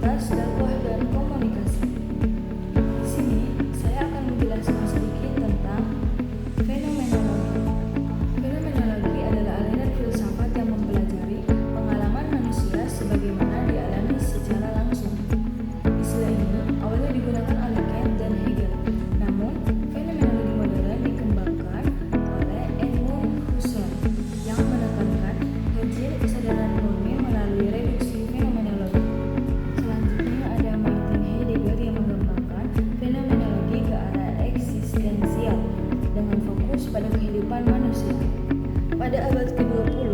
lintas, dakwah, dan komunikasi. Di sini saya akan menjelaskan sedikit tentang fenomenologi. Fenomenologi adalah aliran filsafat yang mempelajari pengalaman manusia sebagaimana dialami secara langsung. Istilah ini awalnya digunakan oleh Kant dan Hegel, namun fenomenologi modern dikembangkan oleh Edmund Husserl yang menekankan kajian kesadaran murni melalui reduksi fenomenologi. Selanjutnya ada Martin Heidegger yang mengembangkan fenomenologi ke arah eksistensial dengan fokus pada kehidupan manusia. Pada abad ke-20,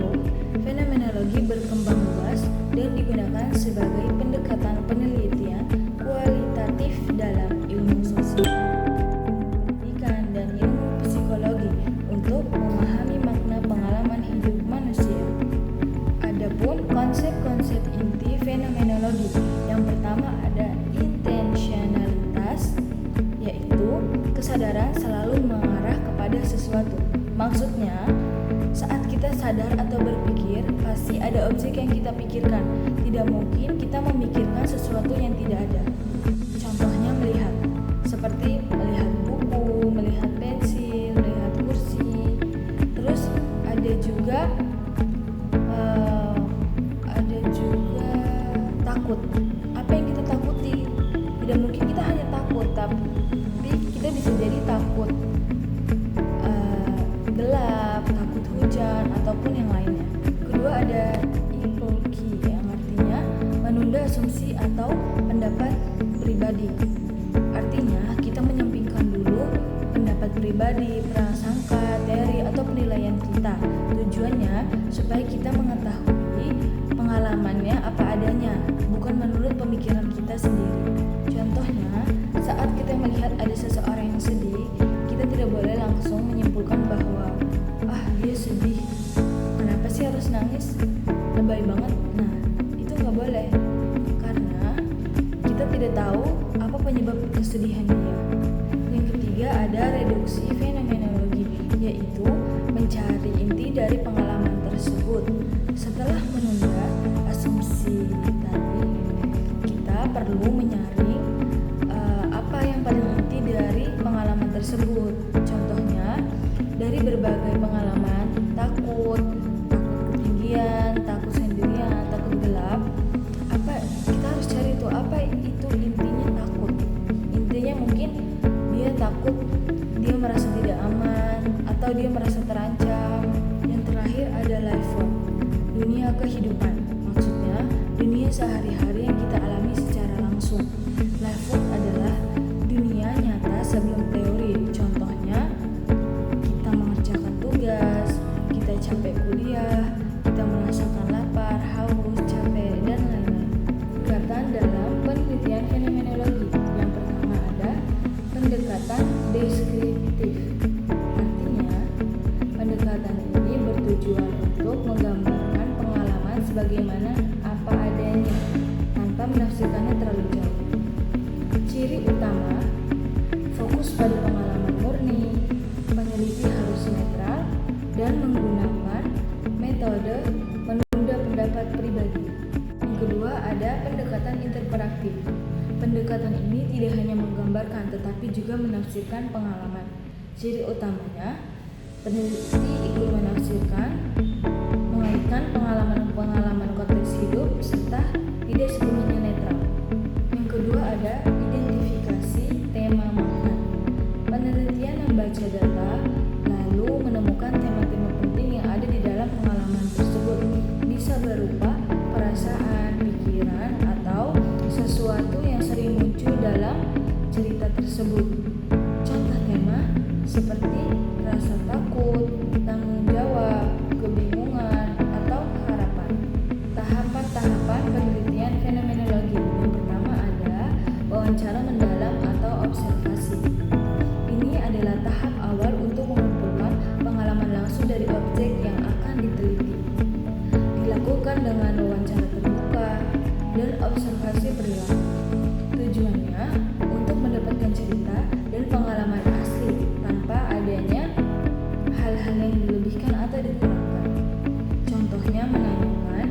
fenomenologi berkembang luas dan digunakan sebagai pendekatan penelitian kualitatif dalam ilmu sosial, pendidikan, dan ilmu psikologi untuk memahami makna pengalaman hidup manusia. Adapun konsep-konsep inti fenomenologi, yang pertama ada intentionalitas, yaitu kesadaran selalu mengarah kepada sesuatu. Maksudnya, saat kita sadar atau berpikir, pasti ada objek yang kita pikirkan. Tidak mungkin kita memikirkan sesuatu yang tidak ada. Contohnya melihat, seperti melihat buku, melihat pensil, melihat kursi. Terus ada juga takut. Apa yang kita takuti? Tidak mungkin kita hanya takut, tapi kita bisa jadi takut gelap, takut hujan, ataupun yang lainnya. Kedua ada impulki, yang artinya menunda asumsi atau pendapat pribadi. Artinya kita menyampingkan dulu pendapat pribadi, prasangka, teori, atau penilaian kita. Tujuannya supaya kita mengetahui pengalamannya apa adanya, bukan menurut pemikiran kita sendiri. Contohnya, saat kita melihat ada seseorang yang sedih, kita tidak boleh langsung menyimpulkan bahwa dia sedih, kenapa sih harus nangis, lebay banget. Nah, itu nggak boleh, karena kita tidak tahu apa penyebab kesedihan dia. Yang ketiga ada reduksi fenomenologi, yaitu mencari inti dari pengalaman tersebut. Setelah menunda asumsi tadi, kita perlu menyaring apa yang paling inti dari pengalaman tersebut. Contohnya, dari berbagai pengalaman, takut ketinggian, takut sendirian, takut gelap, kita harus cari tuh apa itu intinya takut. Intinya mungkin dia takut, dia merasa tidak aman, atau dia merasa terancam. Yang terakhir ada life form, dunia kehidupan. Maksudnya dunia sehari-hari yang kita alami secara langsung. Life form adalah dunia nyata sebelum teori. Contohnya, kita mengerjakan tugas, kita capek kuliah, kita merasakan lapar, haus, capek, dan lain-lain. Pendekatan dalam penelitian fenomenologi. Yang pertama ada pendekatan deskriptif. Artinya, pendekatan ini bertujuan untuk menggambarkan pengalaman sebagaimana apa adanya, tanpa menafsirkannya terlalu jauh. Ciri utama, fokus pada pengalaman murni, peneliti harus netral, dan menggunakan metode menunda pendapat pribadi. Yang kedua ada pendekatan interaktif. Pendekatan ini tidak hanya menggambarkan tetapi juga menafsirkan pengalaman. Ciri utamanya, peneliti ikut menafsirkan, mengaitkan pengalaman konteks hidup, serta tidak sepenuhnya netral. Yang kedua ada identifikasi tema makna. Penelitian membaca data lalu menemukan tema-tema penting yang ada di dalam pengalaman tersebut. Bisa berupa perasaan, pikiran, atau sesuatu yang sering muncul dalam cerita tersebut. Contoh tema seperti rasa takut, tanggung jawab, kebingungan, atau harapan. Tahapan-tahapan penelitian fenomenologi. Yang pertama ada wawancara mendalam atau observasi. Ini adalah tahap awal untuk mengumpulkan pengalaman langsung dari objek yang akan diteliti. Dilakukan dengan wawancara terbuka dan observasi perilaku. Tujuannya untuk mendapatkan cerita dan pengalaman asli tanpa adanya hal-hal yang dilebihkan atau dikurangkan. Contohnya menanyakan,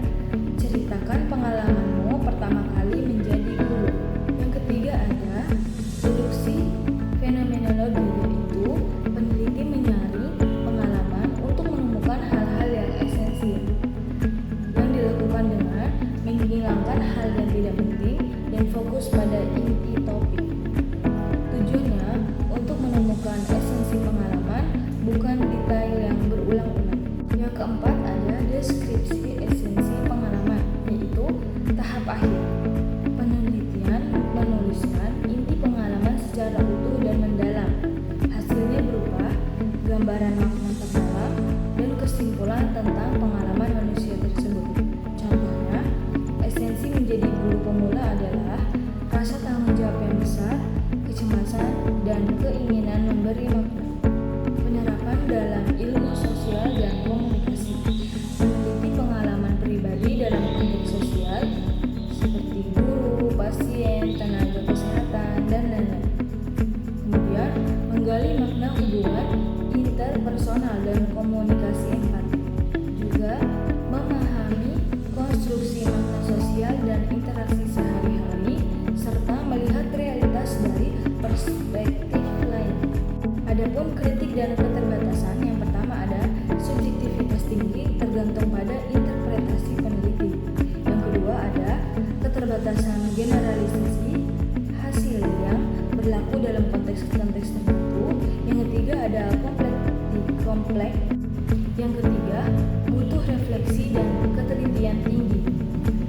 ceritakan pengalamanmu pertama kali menjadi dan keterbatasan yang pertama ada subjektivitas tinggi tergantung pada interpretasi peneliti. Yang kedua ada keterbatasan generalisasi hasil yang berlaku dalam konteks-konteks tertentu. Yang ketiga ada kompleks. Yang ketiga butuh refleksi dan ketelitian tinggi.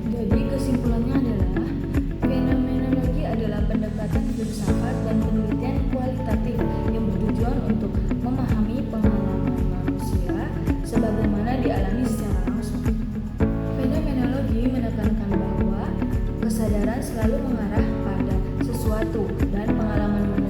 Jadi kesimpulannya adalah fenomenologi adalah pendekatan filsafat dan penelitian kualitatif yang bertujuan untuk memahami pengalaman manusia sebagaimana dialami secara langsung. Fenomenologi menekankan bahwa kesadaran selalu mengarah pada sesuatu dan pengalaman manusia